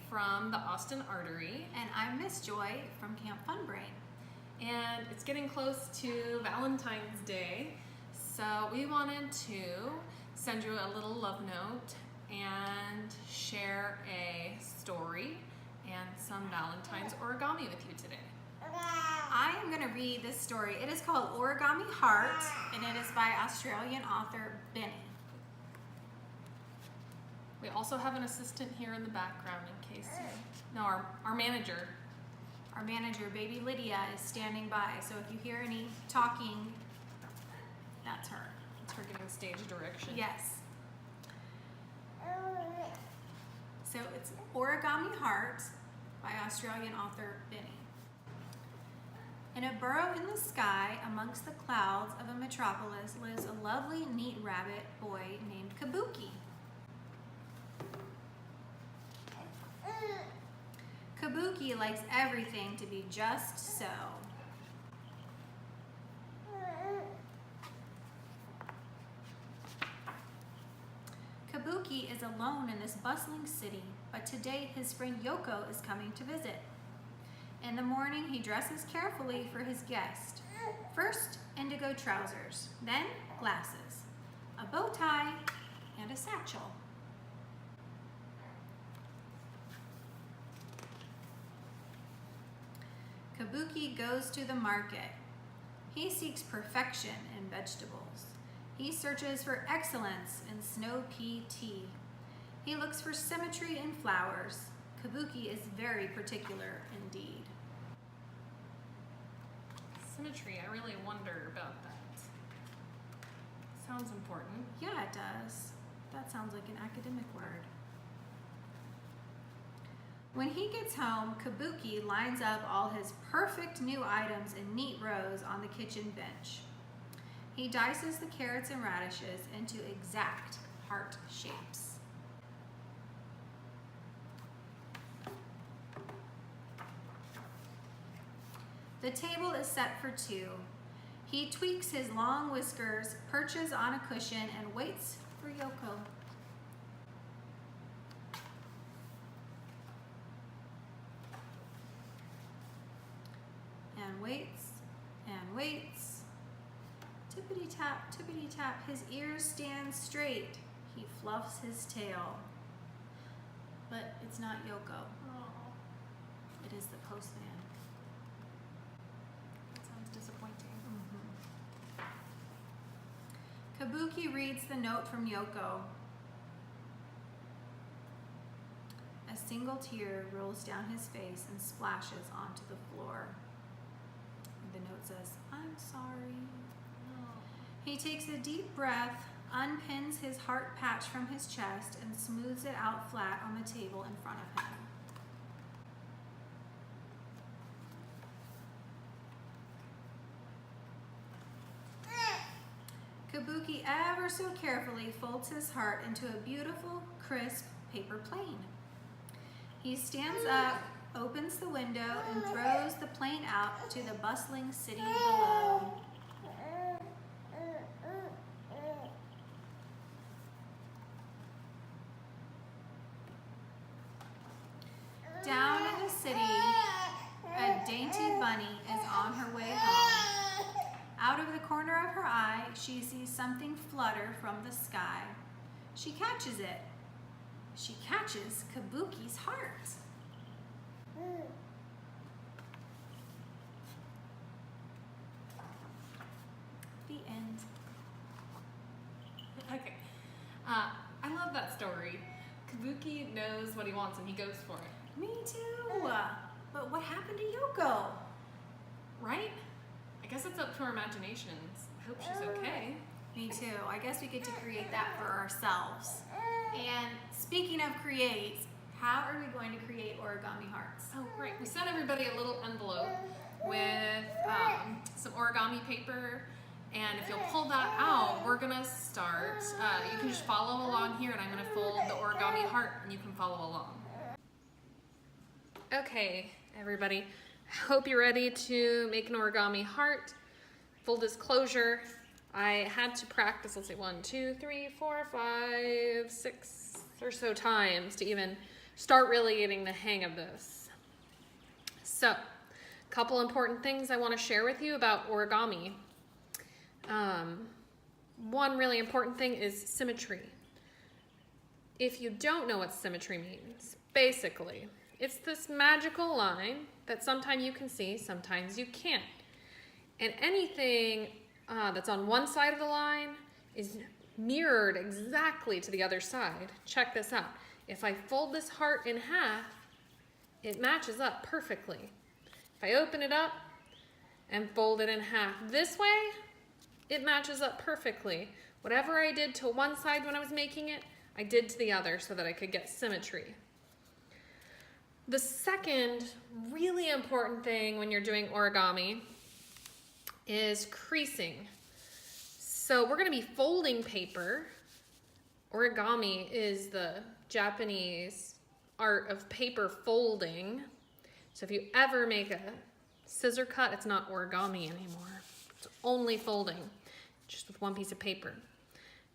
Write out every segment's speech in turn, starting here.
from the Austin Artery. And I'm Miss Joy from Camp Fun Brain. And it's getting close to Valentine's Day, so we wanted to send you a little love note and share a story and some Valentine's origami with you today. I am going to read this story. It is called Origami Heart, and it is by Australian author Benny. We also have an assistant here in the background in case you... No, our manager. Our manager, baby Lydia, is standing by, so if you hear any talking, that's her. It's her giving stage direction. Yes. So it's Origami Heart by Australian author Benny. In a burrow in the sky amongst the clouds of a metropolis lives a lovely, neat rabbit boy named Kabuki. Kabuki likes everything to be just so. Kabuki is alone in this bustling city, but today his friend Yoko is coming to visit. In the morning, he dresses carefully for his guest. First, indigo trousers, then glasses, a bow tie, and a satchel. Kabuki goes to the market. He seeks perfection in vegetables. He searches for excellence in snow pea tea. He looks for symmetry in flowers. Kabuki is very particular indeed. Symmetry, I really wonder about that. Sounds important. Yeah, it does. That sounds like an academic word. When he gets home, Kabuki lines up all his perfect new items in neat rows on the kitchen bench. He dices the carrots and radishes into exact heart shapes. The table is set for two. He tweaks his long whiskers, perches on a cushion, and waits for Yoko. And waits, and waits. Tippity-tap, tippity-tap, his ears stand straight. He fluffs his tail. But it's not Yoko. Oh, It is the postman. that sounds disappointing. Kabuki reads the note from Yoko. A single tear rolls down his face and splashes onto the floor. The note says, "I'm sorry." He takes a deep breath, unpins his heart patch from his chest, and smooths it out flat on the table in front of him. Kabuki ever so carefully folds his heart into a beautiful, crisp paper plane. He stands up, opens the window, and throws the plane out to the bustling city below. Down in the city, a dainty bunny is on her way home. Out of the corner of her eye, she sees something flutter from the sky. She catches it. She catches Kabuki's heart. The end. Okay. I love that story. Kabuki knows what he wants and he goes for it. Me too. But what happened to Yoko? Right? I guess it's up to our imaginations. I hope she's okay. Me too. I guess we get to create that for ourselves. And speaking of create, how are we going to create origami hearts? Oh, great. We sent everybody a little envelope with some origami paper. And if you'll pull that out, we're going to start. You can just follow along here, and I'm going to fold the origami heart, and you can follow along. Okay, everybody. Hope you're ready to make an origami heart. Full disclosure, I had to practice, let's see, 1, 2, 3, 4, 5, 6 or so times to even start really getting the hang of this. So, a couple important things I want to share with you about origami. One really important thing is symmetry. If you don't know what symmetry means, basically, it's this magical line that sometimes you can see, sometimes you can't. And anything that's on one side of the line is mirrored exactly to the other side. Check this out. If I fold this heart in half, it matches up perfectly. If I open it up and fold it in half this way, it matches up perfectly. Whatever I did to one side when I was making it, I did to the other so that I could get symmetry. The second really important thing when you're doing origami is creasing. So we're going to be folding paper. Origami is the Japanese art of paper folding. So if you ever make a scissor cut, it's not origami anymore. It's only folding, just with one piece of paper.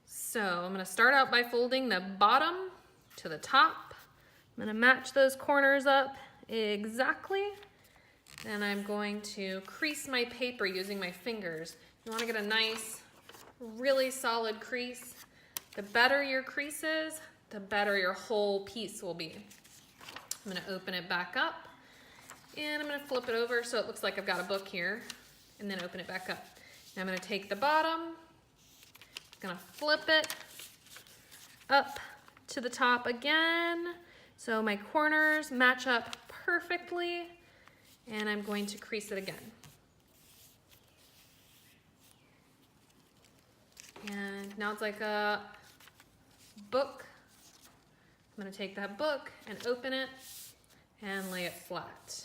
So I'm going to start out by folding the bottom to the top. I'm going to match those corners up exactly. And I'm going to crease my paper using my fingers. You want to get a nice, really solid crease. The better your crease is, the better your whole piece will be. I'm going to open it back up. And I'm going to flip it over so it looks like I've got a book here. And then open it back up. Now I'm going to take the bottom. I'm going to flip it up to the top again. So my corners match up perfectly. And I'm going to crease it again. And now it's like a book. I'm going to take that book and open it and lay it flat.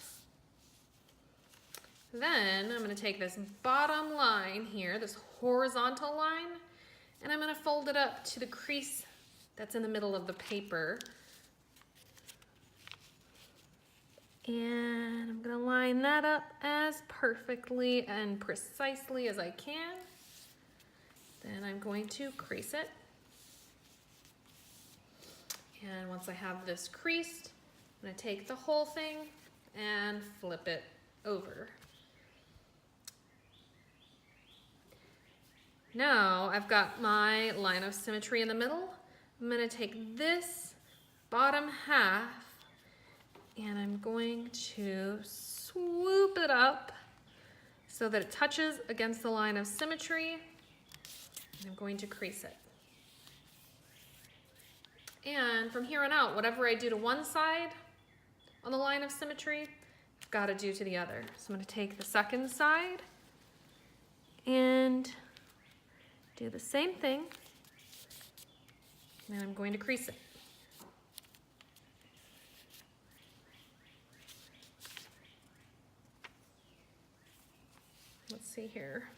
Then I'm going to take this bottom line here, this horizontal line, and I'm going to fold it up to the crease that's in the middle of the paper. And I'm going to line that up as perfectly and precisely as I can. Then I'm going to crease it. And once I have this creased, I'm going to take the whole thing and flip it over. Now I've got my line of symmetry in the middle. I'm going to take this bottom half and I'm going to swoop it up so that it touches against the line of symmetry. And I'm going to crease it. And from here on out, whatever I do to one side on the line of symmetry, I've got to do to the other. So I'm going to take the second side and do the same thing. And I'm going to crease it. Let's see here.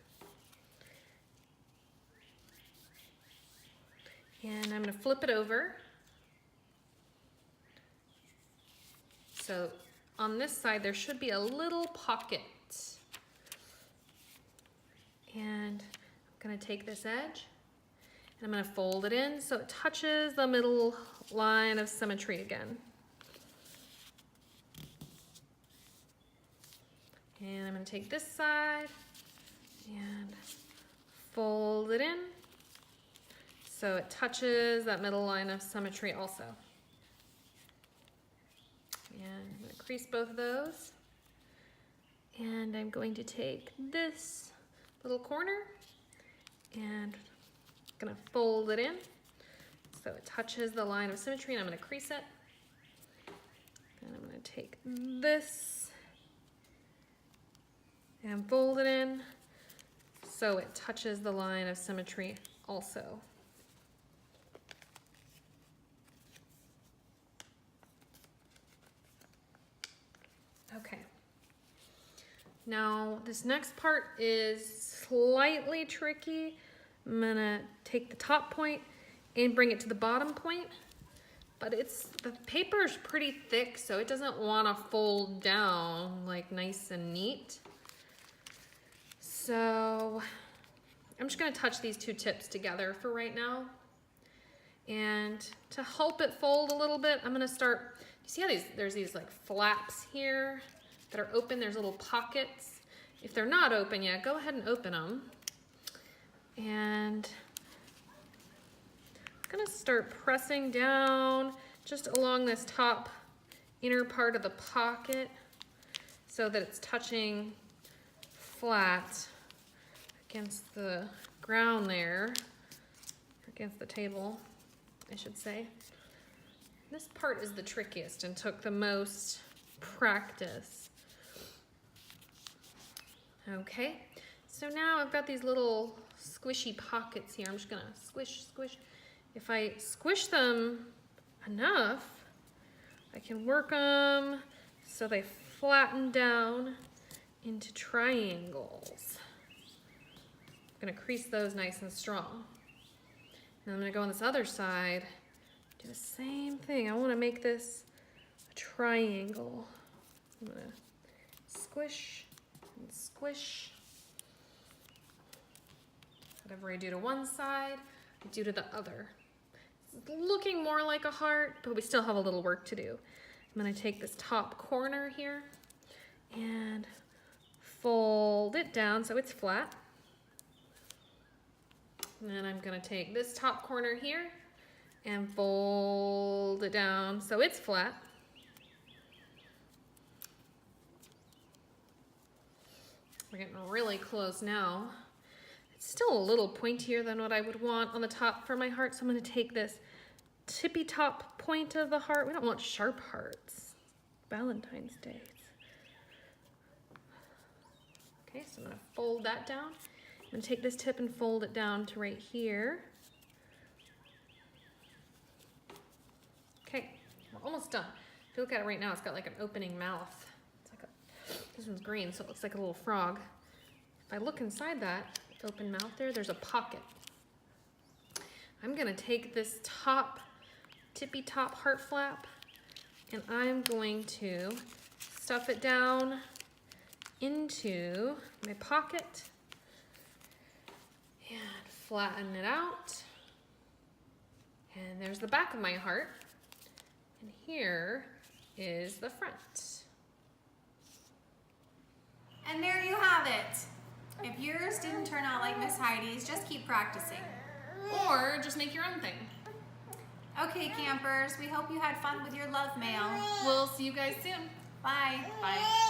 And I'm going to flip it over. So on this side, there should be a little pocket. And I'm going to take this edge and I'm going to fold it in so it touches the middle line of symmetry again. And I'm going to take this side and fold it in so it touches that middle line of symmetry also. And I'm going to crease both of those. And I'm going to take this little corner and I'm going to fold it in so it touches the line of symmetry, and I'm going to crease it. And I'm going to take this and fold it in so it touches the line of symmetry also. Okay. Now this next part is slightly tricky. I'm gonna take the top point and bring it to the bottom point, but the paper's pretty thick, so it doesn't want to fold down like nice and neat. So I'm just gonna touch these two tips together for right now. And to help it fold a little bit, I'm gonna start, you see how there's these like flaps here that are open, there's little pockets. If they're not open yet, go ahead and open them. And I'm gonna start pressing down just along this top inner part of the pocket so that it's touching flat against the ground there, against the table, I should say. This part is the trickiest and took the most practice. Okay, so now I've got these little squishy pockets here. I'm just gonna squish, squish. If I squish them enough, I can work them so they flatten down into triangles. I'm gonna crease those nice and strong. And I'm gonna go on this other side, do the same thing. I wanna make this a triangle. I'm gonna squish and squish. Whatever I do to one side, I do to the other. It's looking more like a heart, but we still have a little work to do. I'm gonna take this top corner here and fold it down so it's flat. And then I'm gonna take this top corner here and fold it down so it's flat. We're getting really close now. It's still a little pointier than what I would want on the top for my heart, so I'm gonna take this tippy top point of the heart. We don't want sharp hearts. Valentine's Day. Okay, so I'm gonna fold that down. I'm gonna take this tip and fold it down to right here. Okay, we're almost done. If you look at it right now, it's got like an opening mouth. It's like this one's green, so it looks like a little frog. If I look inside that open mouth there's a pocket. I'm gonna take this top, tippy top heart flap, and I'm going to stuff it down into my pocket and flatten it out. And there's the back of my heart. And here is the front. And there you have it. If yours didn't turn out like Miss Heidi's, just keep practicing. Or just make your own thing. Okay, campers, we hope you had fun with your love mail. We'll see you guys soon. Bye. Bye.